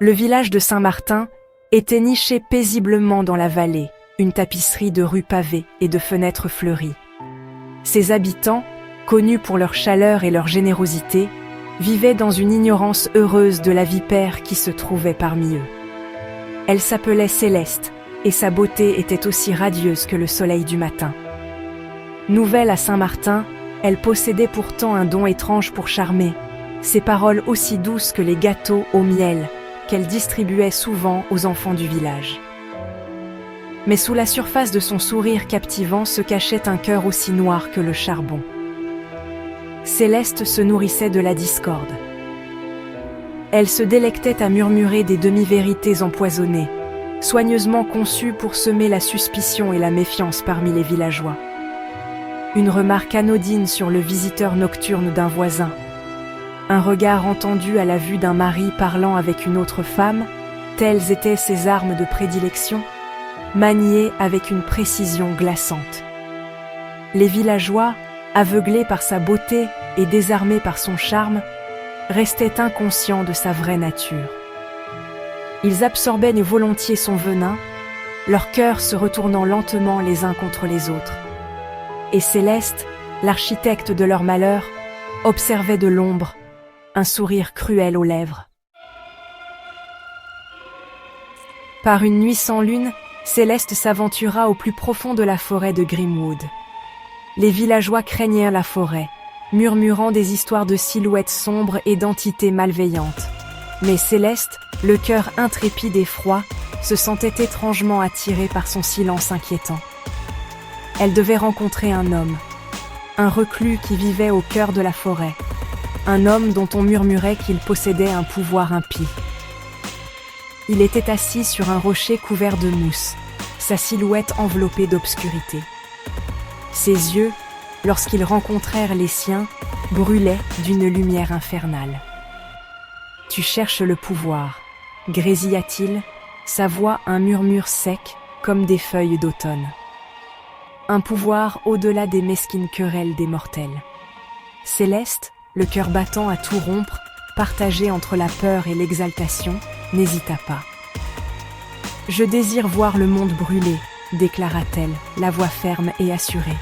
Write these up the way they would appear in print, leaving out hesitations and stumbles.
Le village de Saint-Martin était niché paisiblement dans la vallée, une tapisserie de rues pavées et de fenêtres fleuries. Ses habitants, connus pour leur chaleur et leur générosité, vivaient dans une ignorance heureuse de la vipère qui se trouvait parmi eux. Elle s'appelait Céleste, et sa beauté était aussi radieuse que le soleil du matin. Nouvelle à Saint-Martin, elle possédait pourtant un don étrange pour charmer, ses paroles aussi douces que les gâteaux au miel qu'elle distribuait souvent aux enfants du village. Mais sous la surface de son sourire captivant se cachait un cœur aussi noir que le charbon. Céleste se nourrissait de la discorde. Elle se délectait à murmurer des demi-vérités empoisonnées, soigneusement conçues pour semer la suspicion et la méfiance parmi les villageois. Une remarque anodine sur le visiteur nocturne d'un voisin, un regard entendu à la vue d'un mari parlant avec une autre femme, telles étaient ses armes de prédilection, maniées avec une précision glaçante. Les villageois, aveuglés par sa beauté et désarmés par son charme, restaient inconscients de sa vraie nature. Ils absorbaient volontiers son venin, leurs cœurs se retournant lentement les uns contre les autres. Et Céleste, l'architecte de leur malheur, observait de l'ombre, un sourire cruel aux lèvres. Par une nuit sans lune, Céleste s'aventura au plus profond de la forêt de Grimwood. Les villageois craignaient la forêt, murmurant des histoires de silhouettes sombres et d'entités malveillantes. Mais Céleste, le cœur intrépide et froid, se sentait étrangement attirée par son silence inquiétant. Elle devait rencontrer un homme, un reclus qui vivait au cœur de la forêt, un homme dont on murmurait qu'il possédait un pouvoir impie. Il était assis sur un rocher couvert de mousse, sa silhouette enveloppée d'obscurité. Ses yeux, lorsqu'ils rencontrèrent les siens, brûlaient d'une lumière infernale. « Tu cherches le pouvoir », grésilla-t-il, sa voix un murmure sec comme des feuilles d'automne. Un pouvoir au-delà des mesquines querelles des mortels. Céleste, le cœur battant à tout rompre, partagé entre la peur et l'exaltation, n'hésita pas. « Je désire voir le monde brûler », déclara-t-elle, la voix ferme et assurée.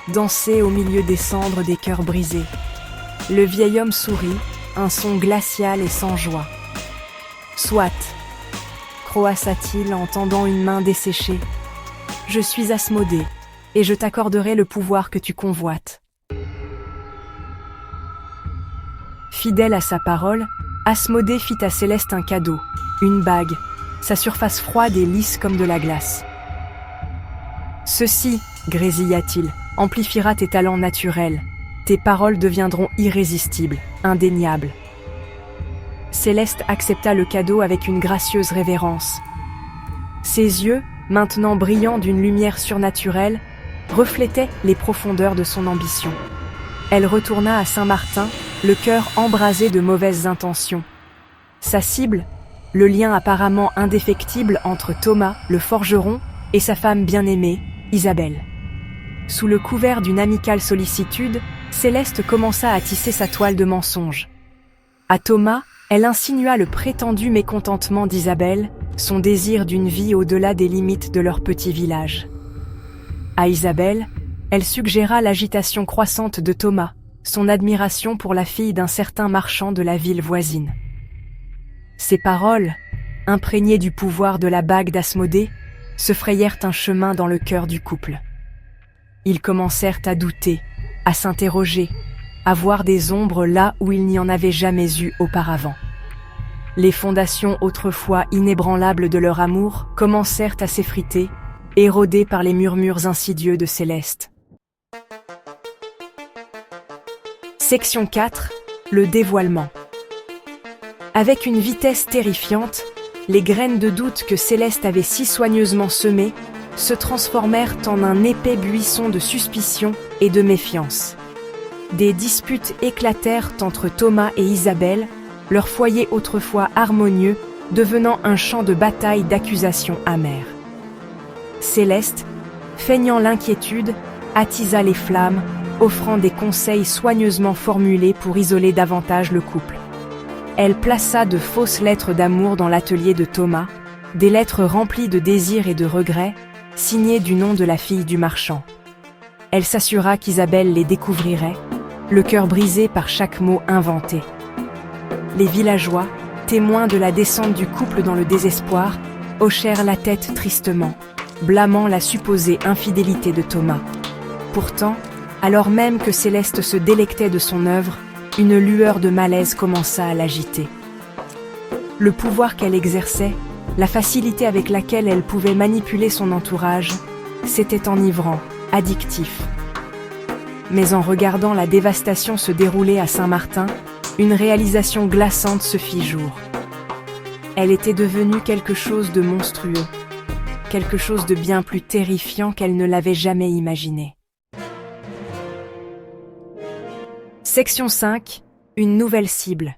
Danser au milieu des cendres des cœurs brisés. Le vieil homme sourit, un son glacial et sans joie. « Soit, croassa-t-il en tendant une main desséchée. Je suis Asmodée, et je t'accorderai le pouvoir que tu convoites. » Fidèle à sa parole, Asmodée fit à Céleste un cadeau, une bague, sa surface froide et lisse comme de la glace. « Ceci, grésilla-t-il, amplifiera tes talents naturels. Tes paroles deviendront irrésistibles, indéniables. » Céleste accepta le cadeau avec une gracieuse révérence. Ses yeux, maintenant brillants d'une lumière surnaturelle, reflétaient les profondeurs de son ambition. Elle retourna à Saint-Martin, le cœur embrasé de mauvaises intentions. Sa cible, le lien apparemment indéfectible entre Thomas, le forgeron, et sa femme bien-aimée, Isabelle. Sous le couvert d'une amicale sollicitude, Céleste commença à tisser sa toile de mensonges. À Thomas, elle insinua le prétendu mécontentement d'Isabelle, son désir d'une vie au-delà des limites de leur petit village. À Isabelle, elle suggéra l'agitation croissante de Thomas, son admiration pour la fille d'un certain marchand de la ville voisine. Ces paroles, imprégnées du pouvoir de la bague d'Asmodée, se frayèrent un chemin dans le cœur du couple. Ils commencèrent à douter, à s'interroger, à voir des ombres là où il n'y en avait jamais eu auparavant. Les fondations autrefois inébranlables de leur amour commencèrent à s'effriter, érodées par les murmures insidieux de Céleste. Section 4. Le dévoilement. Avec une vitesse terrifiante, les graines de doute que Céleste avait si soigneusement semées se transformèrent en un épais buisson de suspicion et de méfiance. Des disputes éclatèrent entre Thomas et Isabelle, leur foyer autrefois harmonieux devenant un champ de bataille d'accusations amères. Céleste, feignant l'inquiétude, attisa les flammes, offrant des conseils soigneusement formulés pour isoler davantage le couple. Elle plaça de fausses lettres d'amour dans l'atelier de Thomas, des lettres remplies de désirs et de regrets, signées du nom de la fille du marchand. Elle s'assura qu'Isabelle les découvrirait, le cœur brisé par chaque mot inventé. Les villageois, témoins de la descente du couple dans le désespoir, hochèrent la tête tristement, blâmant la supposée infidélité de Thomas. Pourtant, alors même que Céleste se délectait de son œuvre, une lueur de malaise commença à l'agiter. Le pouvoir qu'elle exerçait, la facilité avec laquelle elle pouvait manipuler son entourage, c'était enivrant, addictif. Mais en regardant la dévastation se dérouler à Saint-Martin, une réalisation glaçante se fit jour. Elle était devenue quelque chose de monstrueux, quelque chose de bien plus terrifiant qu'elle ne l'avait jamais imaginé. Section 5. Une nouvelle cible.